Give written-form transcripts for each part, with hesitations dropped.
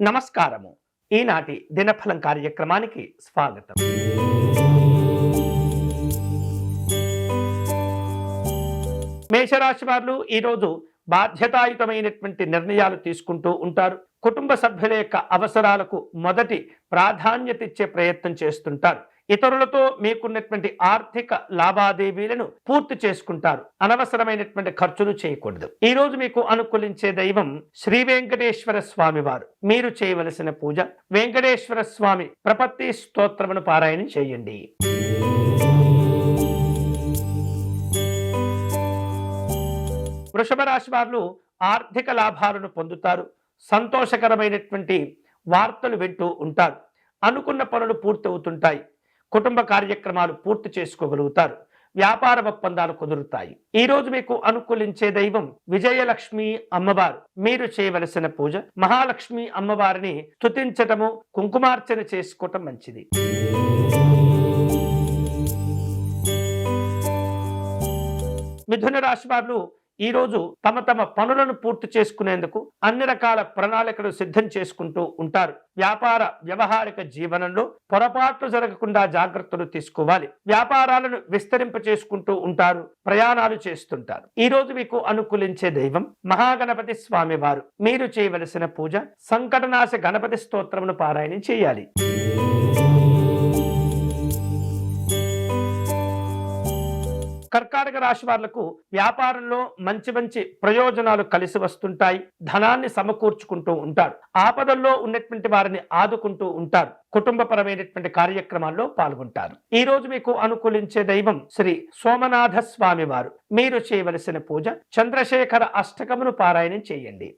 నమస్కారము. ఈనాటి దినఫలం కార్యక్రమానికి స్వాగతం. మేషరాశి వారు ఈరోజు బాధ్యతాయుతమైనటువంటి నిర్ణయాలు తీసుకుంటూ ఉంటారు. కుటుంబ సభ్యుల యొక్క అవసరాలకు మొదటి ప్రాధాన్యత ఇచ్చే ప్రయత్నం చేస్తుంటారు. ఇతరులతో మీకున్నటువంటి ఆర్థిక లావాదేవీలను పూర్తి చేసుకుంటారు. అనవసరమైనటువంటి ఖర్చులు చేయకూడదు. ఈ రోజు మీకు అనుకూలించే దైవం శ్రీ వెంకటేశ్వర స్వామి వారు. మీరు చేయవలసిన పూజ వెంకటేశ్వర స్వామి ప్రపత్తి స్తోత్రమును పారాయణ చేయండి. వృషభ రాశి వారు ఆర్థిక లాభాలను పొందుతారు. సంతోషకరమైనటువంటి వార్తలు వింటూ ఉంటారు. అనుకున్న పనులు పూర్తవుతుంటాయి. కుటుంబ కార్యక్రమాలు పూర్తి చేసుకోగలుగుతారు. వ్యాపార ఒప్పందాలు కుదురుతాయి. ఈ రోజు మీకు అనుకూలించే దైవం విజయలక్ష్మి అమ్మవారు. మీరు చేయవలసిన పూజ మహాలక్ష్మి అమ్మవారిని స్తుతించటము, కుంకుమార్చన చేసుకోవటం మంచిది. మిథున రాశి వారు ఈరోజు తమ పనులను పూర్తి చేసుకునేందుకు అన్ని రకాల ప్రణాళికలు సిద్ధం చేసుకుంటూ ఉంటారు. వ్యాపార వ్యవహారిక జీవనంలో పొరపాట్లు జరగకుండా జాగ్రత్తలు తీసుకోవాలి. వ్యాపారాలను విస్తరింప చేసుకుంటూ ఉంటారు. ప్రయాణాలు చేస్తుంటారు. ఈ రోజు మీకు అనుకూలించే దైవం మహాగణపతి స్వామి వారు. మీరు చేయవలసిన పూజ సంకటనాశ గణపతి స్తోత్రమును పారాయణ చేయాలి. కర్కాటక రాశి వాళ్లకు వ్యాపారంలో మంచి ప్రయోజనాలు కలిసి వస్తుంటాయి. ధనాన్ని సమకూర్చుకుంటూ ఉంటారు. ఆపదల్లో ఉన్నటువంటి వారిని ఆదుకుంటూ ఉంటారు. కుటుంబపరమైనటువంటి కార్యక్రమాల్లో పాల్గొంటారు. ఈ రోజు మీకు అనుకూలించే దైవం శ్రీ సోమనాథ స్వామి వారు. మీరు చేయవలసిన పూజ చంద్రశేఖర అష్టకమును పారాయణం చేయండి.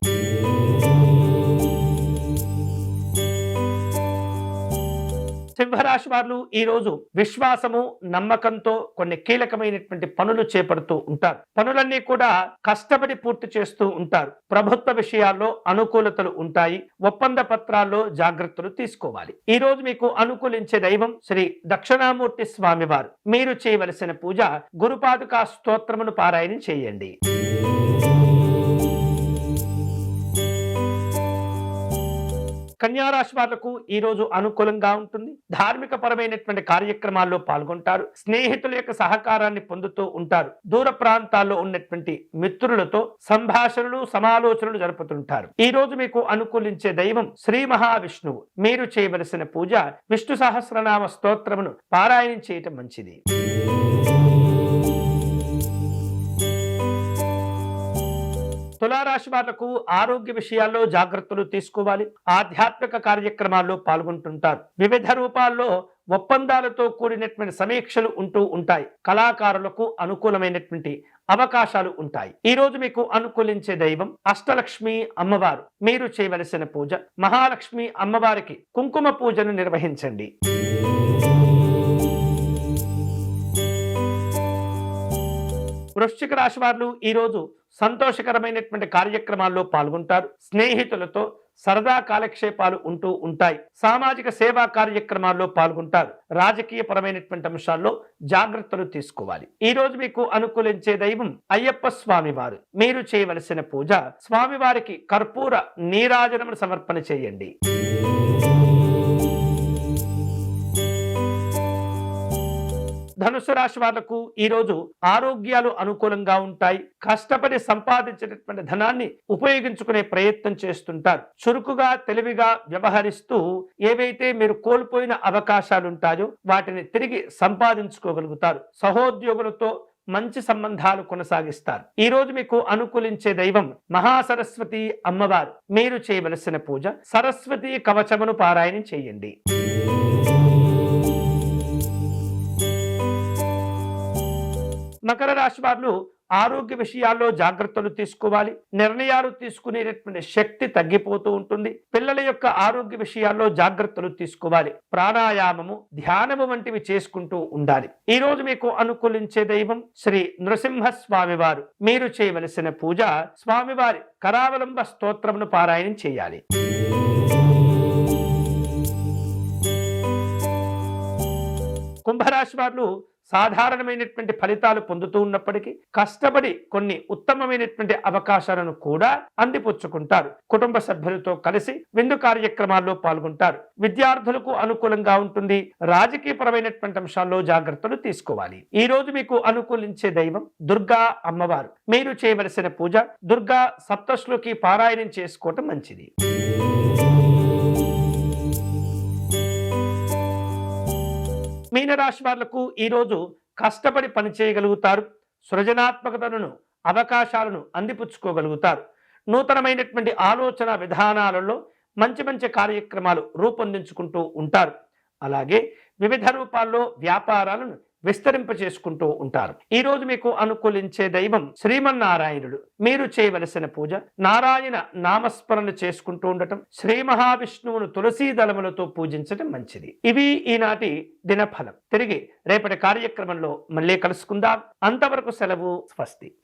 సింహరాశి వారు ఈ రోజు విశ్వాసము, నమ్మకంతో కొన్ని కీలకమైనటువంటి పనులు చేపడుతూ ఉంటారు. పనులన్నీ కూడా కష్టపడి పూర్తి చేస్తూ ఉంటారు. ప్రభుత్వ విషయాల్లో అనుకూలతలు ఉంటాయి. ఒప్పంద పత్రాల్లో జాగ్రత్తలు తీసుకోవాలి. ఈ రోజు మీకు అనుకూలించే దైవం శ్రీ దక్షిణామూర్తి స్వామి వారు. మీరు చేయవలసిన పూజ గురుపాదుకా స్తోత్రమును పారాయణ చేయండి. కన్యారాశి వాళ్లకు ఈ రోజు అనుకూలంగా ఉంటుంది. ధార్మిక పరమైనటువంటి కార్యక్రమాల్లో పాల్గొంటారు. స్నేహితుల యొక్క సహకారాన్ని పొందుతూ ఉంటారు. దూర ప్రాంతాల్లో ఉన్నటువంటి మిత్రులతో సంభాషణలు, సమాలోచనలు జరుపుతుంటారు. ఈ రోజు మీకు అనుకూలించే దైవం శ్రీ మహావిష్ణువు. మీరు చేయవలసిన పూజ విష్ణు సహస్రనామ స్తోత్రమును పారాయణం చేయటం మంచిది. తులారాశి వాళ్లకు ఆరోగ్య విషయాల్లో జాగ్రత్తలు తీసుకోవాలి. ఆధ్యాత్మిక కార్యక్రమాల్లో పాల్గొంటుంటారు. వివిధ రూపాల్లో ఒప్పందాలతో కూడినటువంటి సమీక్షలు ఉంటూ ఉంటాయి. కళాకారులకు అనుకూలమైనటువంటి అవకాశాలు ఉంటాయి. ఈ రోజు మీకు అనుకూలించే దైవం అష్టలక్ష్మి అమ్మవారు. మీరు చేయవలసిన పూజ మహాలక్ష్మి అమ్మవారికి కుంకుమ పూజను నిర్వహించండి. వృశ్చిక రాశి వారు ఈ రోజు సంతోషకరమైనటువంటి కార్యక్రమాల్లో పాల్గొంటారు. స్నేహితులతో సరదా కాలక్షేపాలు ఉంటూ ఉంటాయి. సామాజిక సేవా కార్యక్రమాల్లో పాల్గొంటారు. రాజకీయ పరమైనటువంటి అంశాల్లో జాగ్రత్తలు తీసుకోవాలి. ఈ రోజు మీకు అనుకూలించే దైవం అయ్యప్ప స్వామి వారు. మీరు చేయవలసిన పూజ స్వామివారికి కర్పూర నీరాజనమును సమర్పణ చేయండి. ధనుసు రాశి వాళ్లకు ఈ రోజు ఆరోగ్యాలు అనుకూలంగా ఉంటాయి. కష్టపడి సంపాదించినటువంటి ధనాన్ని ఉపయోగించుకునే ప్రయత్నం చేస్తుంటారు. చురుకుగా, తెలివిగా వ్యవహరిస్తూ ఏవైతే మీరు కోల్పోయిన అవకాశాలు ఉంటాయో వాటిని తిరిగి సంపాదించుకోగలుగుతారు. సహోద్యోగులతో మంచి సంబంధాలు కొనసాగిస్తారు. ఈ రోజు మీకు అనుకూలించే దైవం మహాసరస్వతి అమ్మవారు. మీరు చేయవలసిన పూజ సరస్వతి కవచమును పారాయణం చేయండి. మకర రాశి వారు ఆరోగ్య విషయాల్లో జాగ్రత్తలు తీసుకోవాలి. నిర్ణయాలు తీసుకునేటటువంటి శక్తి తగ్గిపోతూ ఉంటుంది. పిల్లల యొక్క ఆరోగ్య విషయాల్లో జాగ్రత్తలు తీసుకోవాలి. ప్రాణాయామము, ధ్యానము వంటివి చేసుకుంటూ ఉండాలి. ఈ రోజు మీకు అనుకూలించే దైవం శ్రీ నృసింహ స్వామి వారు. మీరు చేయవలసిన పూజ స్వామివారి కరావలంబ స్తోత్రమును పారాయణం చేయాలి. కుంభరాశి వారు సాధారణమైనటువంటి ఫలితాలు పొందుతూ ఉన్నప్పటికీ కష్టపడి కొన్ని ఉత్తమమైనటువంటి అవకాశాలను కూడా అందిపుచ్చుకుంటారు. కుటుంబ సభ్యులతో కలిసి విందు కార్యక్రమాల్లో పాల్గొంటారు. విద్యార్థులకు అనుకూలంగా ఉంటుంది. రాజకీయపరమైనటువంటి అంశాల్లో జాగ్రత్తలు తీసుకోవాలి. ఈ రోజు మీకు అనుకూలించే దైవం దుర్గా అమ్మవారు. మీరు చేయవలసిన పూజ దుర్గా సప్తశ్లోకి పారాయణం చేసుకోవటం మంచిది. మీనరాశి వాళ్లకు ఈరోజు కష్టపడి పని చేయగలుగుతారు. సృజనాత్మకతను అవకాశాలను అందిపుచ్చుకోగలుగుతారు. నూతనమైనటువంటి ఆలోచన విధానాలలో మంచి మంచి కార్యక్రమాలు రూపొందించుకుంటూ ఉంటారు. అలాగే వివిధ రూపాల్లో వ్యాపారాలను విస్తరింప చేసుకుంటూ ఉంటారు. ఈ రోజు మీకు అనుకూలించే దైవం శ్రీమన్నారాయణుడు. మీరు చేయవలసిన పూజ నారాయణ నామస్మరణ చేసుకుంటూ ఉండటం, శ్రీ మహావిష్ణువును తులసీ దళములతో పూజించడం మంచిది. ఇవి ఈనాటి దినఫలం. తిరిగి రేపటి కార్యక్రమంలో మళ్ళీ కలుసుకుందాం. అంతవరకు సెలవు. స్వస్తి.